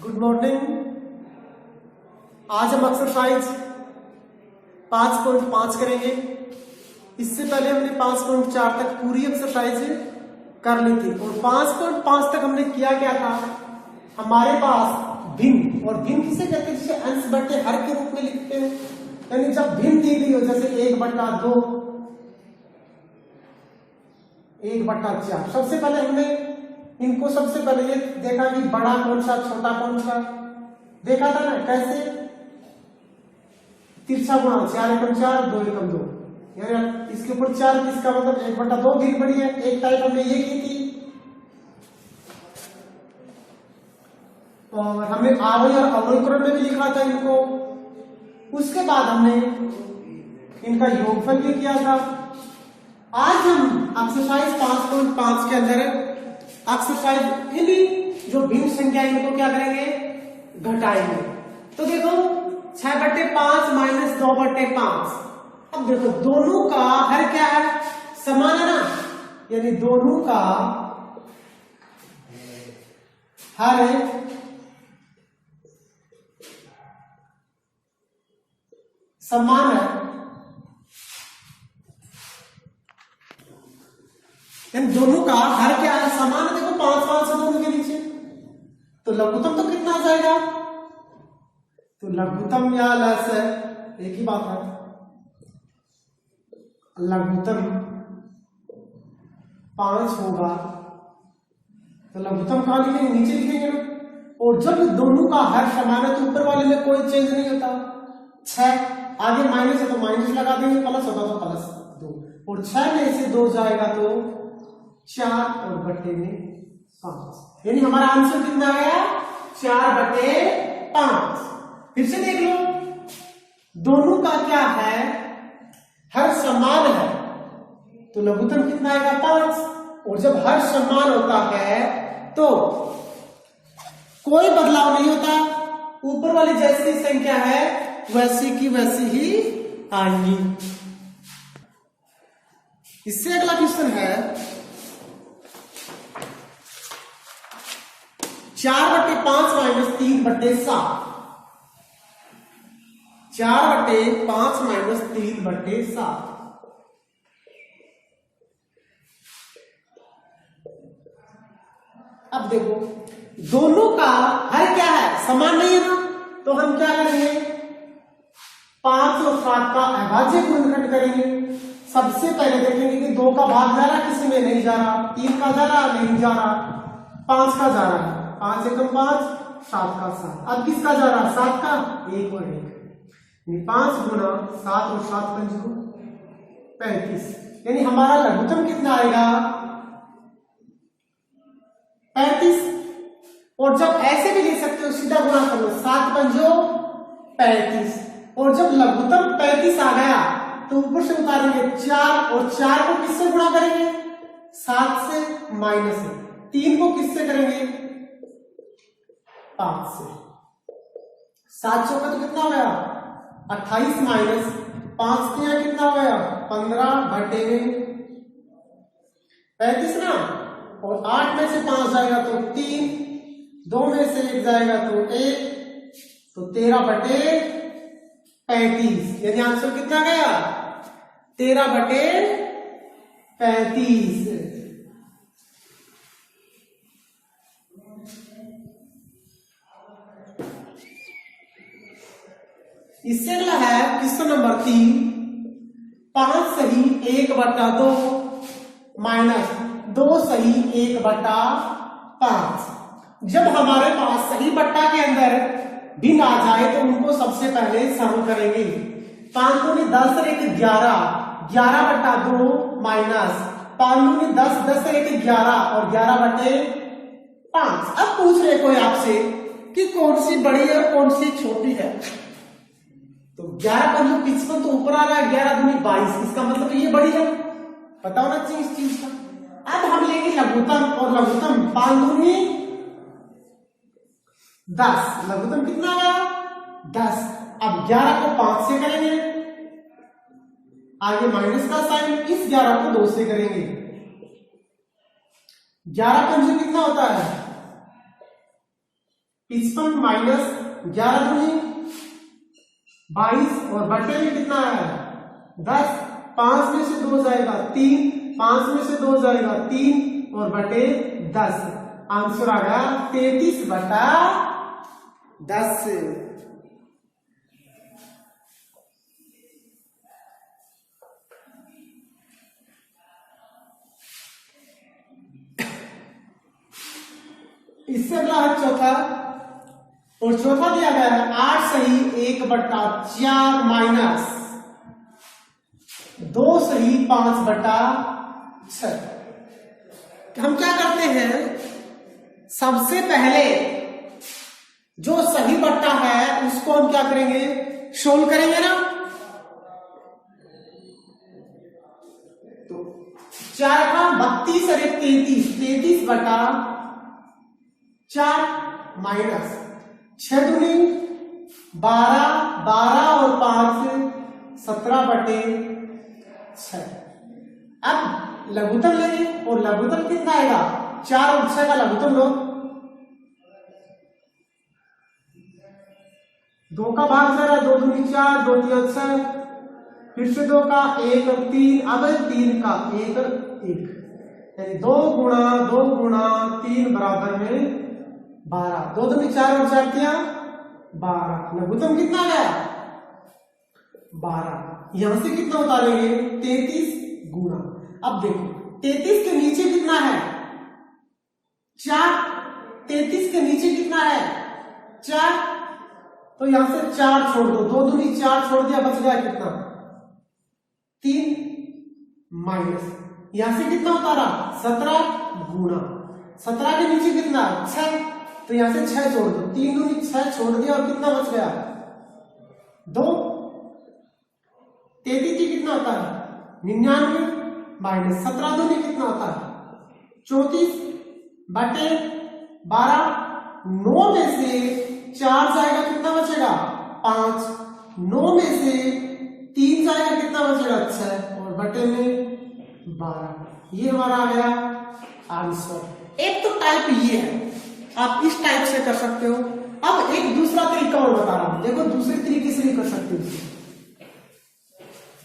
Good morning. आज हम exercise 5.5 करेंगे। इससे पहले हमने 5.4 तक पूरी एक्सरसाइज कर ली थी और 5.5 तक हमने किया क्या था। हमारे पास भिन्न, और भिन्न किसे कहते हैं, जिसे अंश बटे हर के रूप में लिखते हैं। यानी जब भिन्न दी गई हो, जैसे 1/2, 1/4। सबसे पहले हमने इनको सबसे पहले ये देखा कि बड़ा कौन सा छोटा कौन सा देखा था ना, कैसे तिरछा गुणा 4 एकम 4 2 एकम 2, यानी इसके ऊपर 4 किसका मतलब 1/2 गिर पड़ी है। एक टाइप हमने ये की थी और हमने आरोही और अवरोही क्रम में भी लिखा था इनको। उसके बाद हमने इनका योगफल भी किया था। आज हम एक्सरसाइज 5.5 के अंदर एक्सरसाइज इन्हीं जो भिन्न संख्या इनको क्या करेंगे, घटाएंगे। तो देखो 6/5 - 2/5। अब देखो दोनों का हर क्या है, समान है ना, यानी दोनों का हर समान है, इन दोनों का हर क्या है, समान है। देखो 5 से दोनों के नीचे, तो लघुत्तम तो कितना आ जाएगा, तो लघुत्तम या लस एक ही बात है। लघुत्तम 5 होगा तो लघुत्तम कहां लिखेंगे, नीचे लिखेंगे ना। और जब दोनों का हर समान है तो ऊपर वाले में कोई चेंज नहीं होता। 6 आगे माइनस है तो माइनस लगा देंगे, प्लस होगा तो +2, और 6 में से 2 जाएगा तो 4 और बटे में 5, यानी हमारा आंसर कितना आ गया, 4/5। फिर से देख लो, दोनों का क्या है, हर समान है, तो लघुत्तम कितना आएगा 5। और जब हर समान होता है तो कोई बदलाव नहीं होता, ऊपर वाली जैसी संख्या है वैसी की वैसी ही आएंगी। इससे अगला क्वेश्चन है 4/5 - 3/7। 4/5 - 3/7। अब देखो दोनों का हर क्या है, समान नहीं है ना, तो हम क्या करेंगे, 5 और 7 का अभाज्य गुणनखंड करेंगे। सबसे पहले देखेंगे कि 2 का भाग जा रहा, किसी में नहीं जा रहा, 3 का जा रहा, नहीं जा रहा, 5 का जा रहा है, 5 एकम 5, 7 का 7। अब किसका जा रहा, 7 का, 1 और 1, 5 गुना 7 और 7 पंचों 35, यानी हमारा लघुत्तम कितना आएगा, 35। और जब ऐसे भी ले सकते हो, सीधा गुणा कर लो, 7 पंचों 35, और जब लघुत्तम 35 आ गया तो ऊपर से उतारेंगे 4, और 4 को किससे गुणा करेंगे, 7 से, माइनस से। 3 को किससे करेंगे, 5 से। 7 चौका तो कितना हो गया, 28 माइनस 5 के यहाँ कितना हो गया, 15/35 ना। और 8 में से 5 जाएगा तो 3, 2 में से 1 जाएगा तो 1, तो 13/35, यानी आंसर कितना गया, 13/35। इससे अगला है क्वेश्चन नंबर 3। 5 सही 1/2 माइनस 2 सही 1/5। जब हमारे पास सही बट्टा के अंदर भिन्न आ जाए तो उनको सबसे पहले सम करेंगे। 5 दूनी 10 और 1 11, 11/2 माइनस 5 दूनी 10, 10 और 1 11, और 11/5। अब पूछ रहे कोई आपसे कि कौन सी बड़ी है और कौन सी छोटी है, तो 11 × 55 तो ऊपर आ रहा है, 11 दूनी 22, इसका मतलब ये बड़ी है, पता होना चाहिए इस चीज का। अब हम लेंगे लघुत्तम, और लघुत्तम 5 दूनी 10, लघुत्तम कितना आ गया 10। अब 11 को 5 से करेंगे, आगे माइनस का साइन, इस 11 को 2 से करेंगे। 11 पंजे कितना होता है 55 माइनस 11 दूनी 22 और बटे में कितना है 10, 5 में से 2 जाएगा 3, 5 में से 2 जाएगा 3 और बटे 10। आंसर आ गया 33 बटा 10। इससे अगला है चौथा, और चौथा दिया गया है 8 सही 1 बटा 4 माइनस 2 सही 5 बटा 6। हम क्या करते हैं, सबसे पहले जो सही बट्टा है उसको हम क्या करेंगे, सोल्व करेंगे ना। तो 4 का 32 और 33, 33 बटा 4 माइनस 6 दूनी 12, 12 और 5 17 बटे 6। अब लघुत्तम लेंगे और लघुत्तम कितना आएगा, 4 और 6 का लघुत्तम लो, 2 का भाग जरा 2 दूनी 4, 2 3 6, फिर से 2 का 1 और 3, अब 3 का 1 और 1, यानी 2 गुणा 3 बराबर में 12, 2 दूनी 4 और 4 किया 12। लघुत्तम कितना गया 12। यहां से कितना उतारेंगे 33 गुणा। अब देखो 33 के नीचे कितना है 4, 33 के नीचे कितना है 4, तो यहां से 4 छोड़ दो, 2 दूनी 4 छोड़ दिया, बच गया कितना 3 माइनस, यहां से कितना उतारा 17 गुणा, 17 के नीचे कितना 6, तो यहां से 6 छोड़ दो, 3 दूनी 6 छोड़ दिया और कितना बच गया 2। 33 की कितना होता है 99 माइनस 17 दूनी कितना होता है 34 बटे 12। 9 में से 4 जाएगा कितना बचेगा 5, 9 में से 3 जाएगा कितना बचेगा 6 और बटे में 12। ये हमारा आ गया आंसर। एक तो टाइप ये है, आप इस टाइप से कर सकते हो। अब एक दूसरा तरीका और बता रहा हूं, देखो दूसरे तरीके से भी कर सकते हो।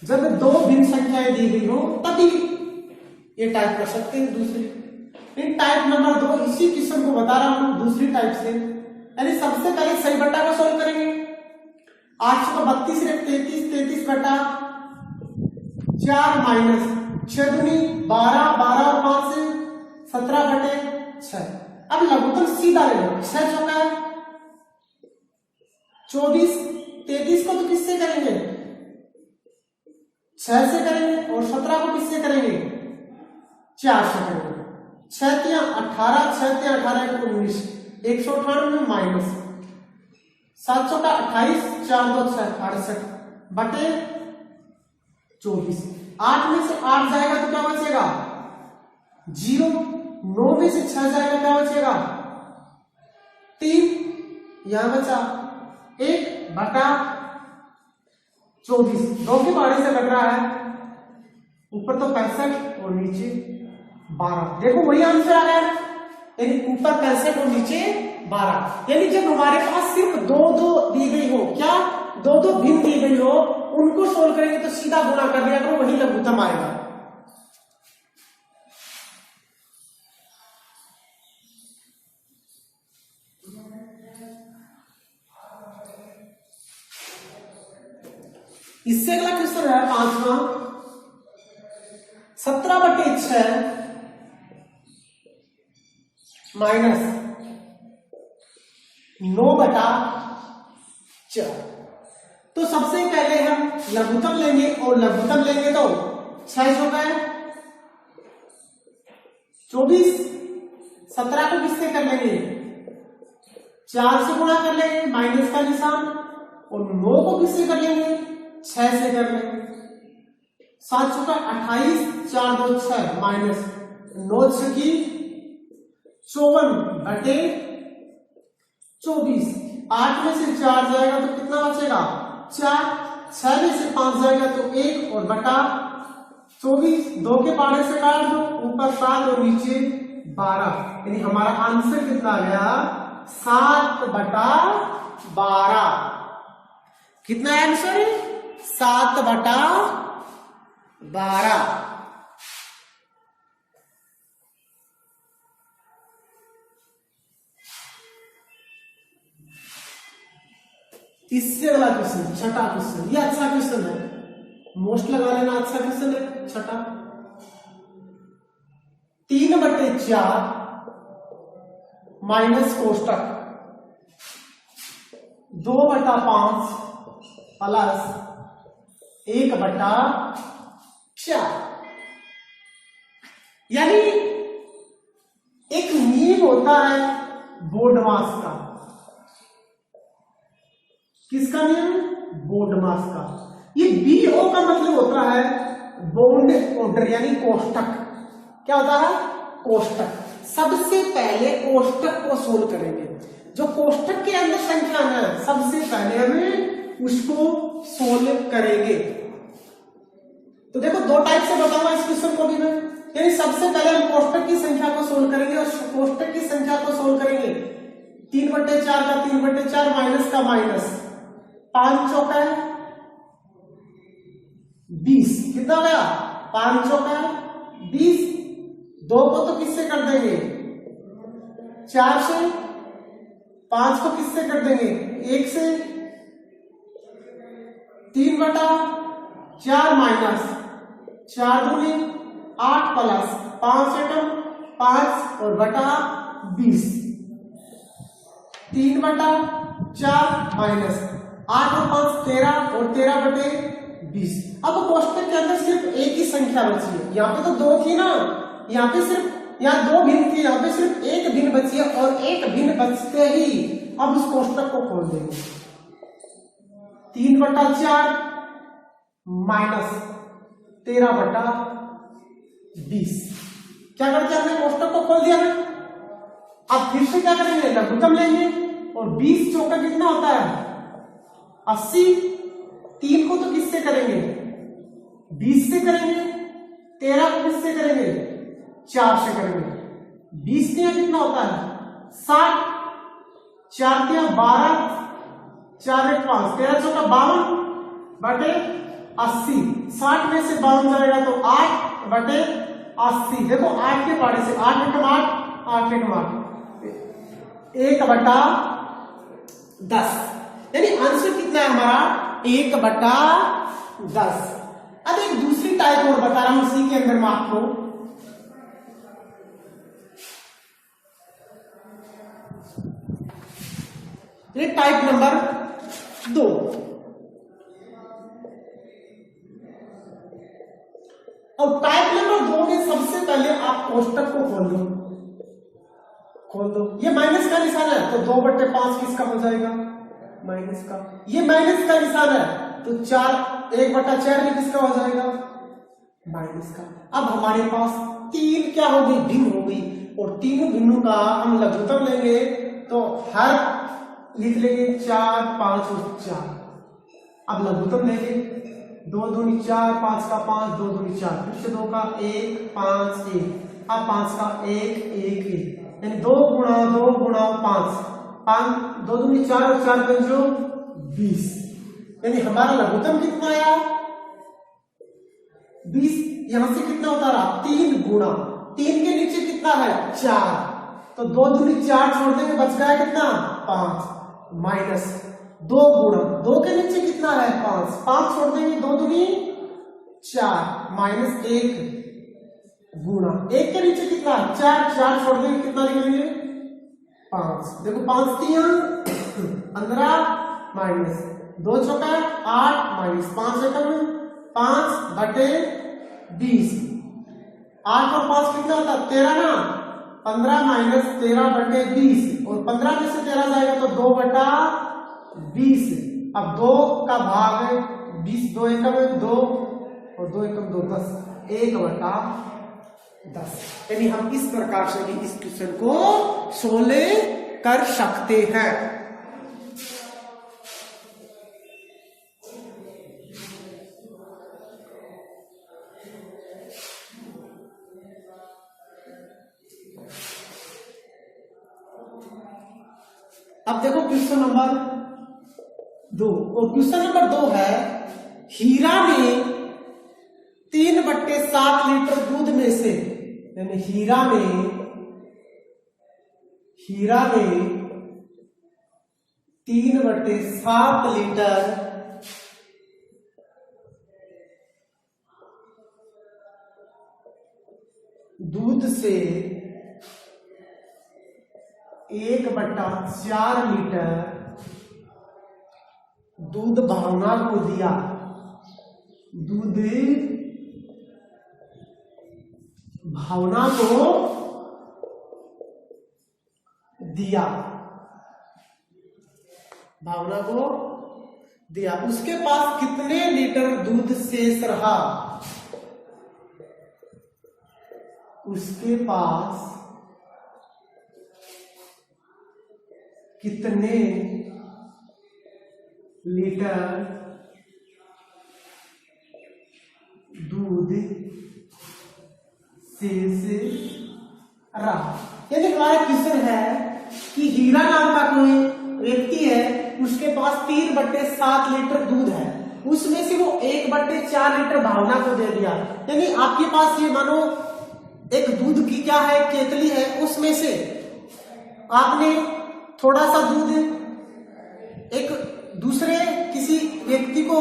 जब 2 भिन्न संख्याएं दी गई हो तभी ये टाइप कर सकते हैं दूसरे। इन टाइप नंबर 2 इसी किस्म को बता रहा हूं दूसरी टाइप से। यानी सबसे पहले सही बट्टा को सॉल्व करेंगे। 8 को 32 से 33, 33 बटा 4 माइनस 6 दूनी 12, 12 और 5 से 17 बटे 6। अब लघुत्तम सीधा ले लो, 6 चौका है 24, 33 को तो किससे करेंगे 6 से करेंगे और 17 को किससे करेंगे 4 से करेंगे। 6 तिया 18, 6 तिया 18 19, 198 माइनस 7 चौका 28, 4 2 6 68 बटे 24। 8 में से 8 जाएगा तो क्या बचेगा 0, 9 में से 6 जाएगा क्या बचेगा 3, यहां बचा 1 बटा 24। 2 के बारे से कट रहा है, ऊपर तो 65 और नीचे 12। देखो वही आंसर आ गया, यानी ऊपर 65 और नीचे 12। यानी जब हमारे पास सिर्फ 2 दी गई हो, क्या 2 भिन्न दी गई हो, उनको सोल्व करेंगे तो सीधा गुणा कर दिया करो, वही लघुत्तम आएगा। इससे अगला क्वेश्चन है 5वां, 17 बटे 6 माइनस 9 बटा 4। तो सबसे पहले हम लघुत्तम लेंगे और लघुत्तम लेंगे तो 6 हो गए 24, 17 को किससे कर लेंगे 4 से गुणा कर लेंगे माइनस का निशान, और 9 को किससे कर लेंगे 6 से कर लेंगे। 7 चौका 28, 4 2 6 माइनस 9 छकी 54 बटे 24। 8 में से 4 जाएगा तो कितना बचेगा 4, 6 में से 5 जाएगा तो 1 और बटा 24। 2 के पाड़े से काट दो, ऊपर 7 और नीचे 12, यानी हमारा आंसर कितना आ गया 7/12। कितना है आंसर? 7/12। इससे वाला क्वेश्चन, छठा क्वेश्चन, ये अच्छा क्वेश्चन है, मोस्ट लगा लेना, अच्छा क्वेश्चन है छठा। 3/4 माइनस कोष्टक 2/5 प्लस 1/4। यानी एक नियम होता है बोर्डमास का। किसका नियम? बोर्डमास का। ये BO का मतलब होता है बॉन्ड ऑर्डर, यानी कोष्टक। क्या होता है? कोष्टक। सबसे पहले कोष्टक को सोल्व करेंगे। जो कोष्टक के अंदर संख्या है सबसे पहले हमें उसको सोल्व करेंगे। तो देखो दो टाइप से बताऊंगा इस क्वेश्चन को भी मैं, यानी सबसे पहले हम कोष्टक की संख्या को सोल्व करेंगे और कोष्टक की संख्या को सोल्व करेंगे। 3/4 का 3/4 माइनस का माइनस, 5 चौका 20, कितना गया? 5 चौका 20। 2 को तो किससे कर देंगे? 4 से। 5 को किससे कर देंगे? 1 से। 3/4 माइनस 4 दूनी 8 प्लस 5 एकम 5 और बटा 20। 3/4 माइनस 8 और 5 13 और 13/20। अब कोष्टक के अंदर सिर्फ एक ही संख्या बची है। यहाँ पे तो 2 थी ना, यहाँ पे सिर्फ, यहाँ 2 भिन्न थी, यहाँ पे सिर्फ एक भिन्न बची है और एक भिन्न बचते ही अब उस कोष्टक को खोल देंगे। 3/4 माइनस 13/20। क्या करते हैं? हमने कोष्टक को खोल दिया ना। अब फिर से क्या करेंगे? लघुत्तम लेंगे और 20 चौका कितना होता है? 80। 3 को तो किससे करेंगे? 20 से करेंगे। 13 को किससे करेंगे? 4 से करेंगे। 20 में कितना होता है? 60। 4 दिया 12, 4 एक 5, 13 चौका 52 बटे 80। 60 में से 52 जाएगा तो 8 बटे 80। देखो 8 के पारे से 8 एकम 8, 8 एकम 8, 1/10। यानी आंसर कितना है हमारा? 1/10। अब एक दूसरी टाइप और बता रहा हूं उसी के अंदर मैं आपको। ये टाइप नंबर 2। और टाइप नंबर 2 में सबसे पहले आप कोष्टक को खोल दो। ये माइनस का निशान है तो 2/5 किसका हो जाएगा? माइनस का। ये माइनस का निशान है तो 1/4 भी किसका हो जाएगा? माइनस का। अब हमारे पास 3 क्या हो गई? भिन्न हो गई। और तीनों भिन्नों का हम लघुत्तम लेंगे तो हर लिख लेंगे 4, 5 और 4। अब लघुत्तम लेंगे 2 दूनी 4, 5 का 5, 2 दूनी 4, फिर से 2 का 1, 5 1, अब 5 का 1 1 1, यानी 2 गुणा 5, 2 दूनी 4 और 4 पंजो 20। यानी हमारा लघुत्तम कितना आया? 20। यहां से कितना होता रहा? 3 गुणा 3 के नीचे कितना है? 4, तो 2 दूनी 4 छोड़ देंगे, बच गया कितना? 5 माइनस 2 गुणा 2 के नीचे कितना है? 5, 5 छोड़ देंगे, 2 दूनी 4 माइनस 1 गुणा 1 के नीचे कितना? 4, 4 छोड़ देंगे, कितना लिखेंगे? 5। देखो 5 3 15 माइनस 2 चौका 8 माइनस 5 एकम 5 बटे 20। 8 और 5 कितना होता है? 13 ना। 15 माइनस 13 बटे 20 और 15 में से 13 जाएगा तो 2/20। अब 2 का भाग 20, 2 एकम 2 और 2 एकम 2 10, 1/10। यानी हम इस प्रकार से भी इस क्वेश्चन को सोल्व कर सकते हैं। अब देखो क्वेश्चन नंबर 2, और क्वेश्चन नंबर 2 है, हीरा ने 3/7 लीटर दूध में से, यानी हीरा ने 3/7 लीटर दूध से 1/4 लीटर दूध भावना को दिया। दूध भावना को दिया, भावना को दिया। उसके पास कितने लीटर दूध शेष रहा? उसके पास कितने लीटर दूध शेष रहा। यानी हमारा क्वेश्चन है कि हीरा नाम का कोई व्यक्ति है, उसके पास 3/7 लीटर दूध है, उसमें से वो 1/4 लीटर भावना को दे दिया। यानी आपके पास ये मानो एक दूध की क्या है, केतली है, उसमें से आपने थोड़ा सा दूध एक दूसरे किसी व्यक्ति को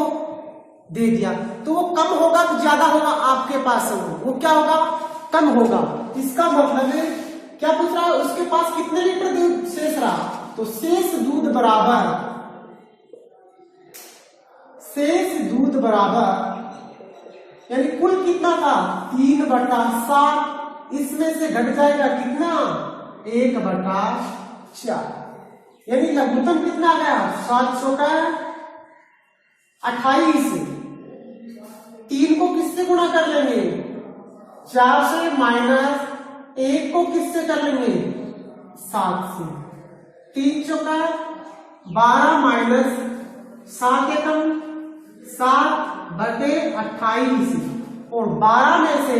दे दिया, तो वो कम होगा तो ज्यादा होगा? आपके पास वो क्या होगा? कम होगा। इसका मतलब है क्या पूछ रहा है, उसके पास कितने लीटर दूध शेष रहा? तो शेष दूध बराबर यानी कुल कितना था? 3/7, इसमें से घट जाएगा कितना? 1/4, यानी लघुत्तम कितना आ गया? 700 का 28। 3 को किससे गुणा कर लेंगे? 4 से, माइनस 1 को किससे कर लेंगे? 7 से। 3 चौका 12 माइनस 7 एकम 7/28, और 12 में से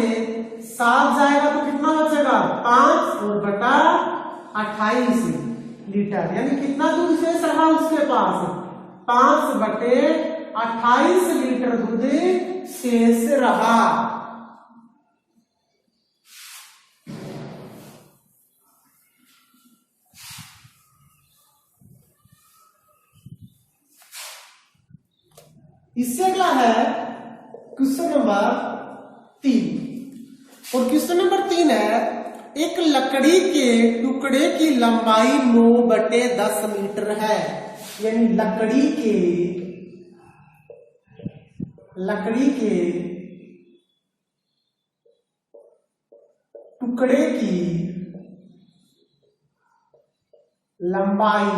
7 जाएगा तो कितना बचेगा? 5 और बटा 28 लीटर। यानी कितना दूध शेष रहा उसके पास? 5/28 लीटर दूध शेष रहा। इससे अगला है क्वेश्चन नंबर 3, और क्वेश्चन नंबर 3 है, एक लकड़ी के टुकड़े की लंबाई 9/10 मीटर है। यानी लकड़ी के टुकड़े की लंबाई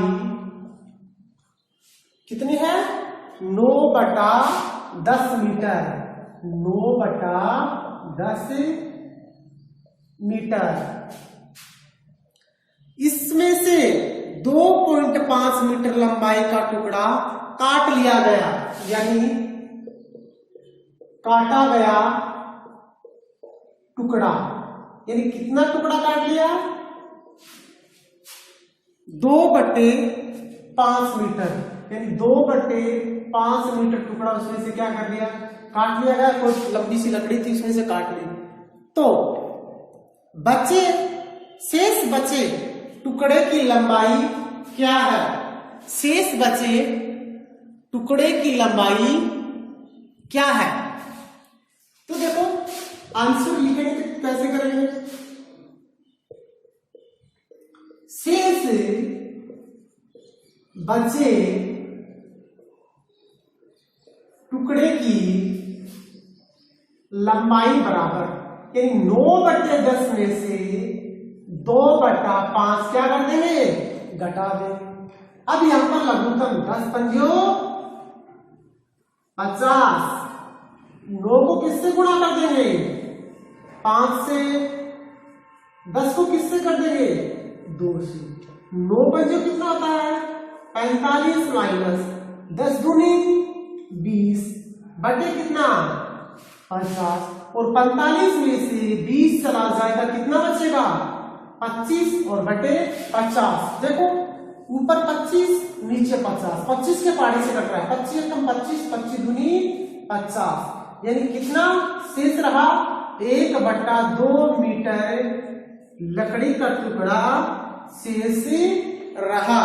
कितनी है? 9/10 मीटर। 9/10 मीटर। इसमें से 2.5 मीटर लंबाई का टुकड़ा काट लिया गया, यानी काटा गया टुकड़ा। यानी कितना टुकड़ा काट लिया? 2/5 मीटर, यानी 2/5 मीटर टुकड़ा उसमें से क्या कर लिया? काट लिया गया। कोई लंबी सी लकड़ी थी, उसमें से काट ली। तो शेष बचे टुकड़े की लंबाई क्या है? शेष बचे टुकड़े की लंबाई क्या है? तो देखो आंसर लिखेंगे तो कैसे करेंगे? शेष बचे टुकड़े की लंबाई बराबर, यानी 9/10 में से 2/5 क्या कर देंगे? घटा देंगे। अब यहां पर लघुत्तम 10 पंजो 50, 9 को किससे गुणा कर देंगे? 5 से। 10 को किससे कर देंगे? 2 से। 9 पंजो कितना होता है? 45 माइनस 10 दूनी 20 बटे कितना? 50, और 45 में से 20 चला जाएगा, कितना बचेगा? 25 और बटे 50। देखो ऊपर 25 नीचे 50, 25 के पहाड़ी से कट रहा है, 25 एकम 25, 25 दूनी 50, यानी कितना शेष रहा 1/2 मीटर लकड़ी का टुकड़ा शेष रहा।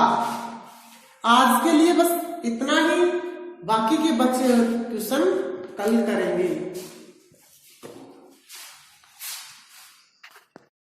आज के लिए बस इतना ही, बाकी के बच्चे ट्यूशन कल करेंगे।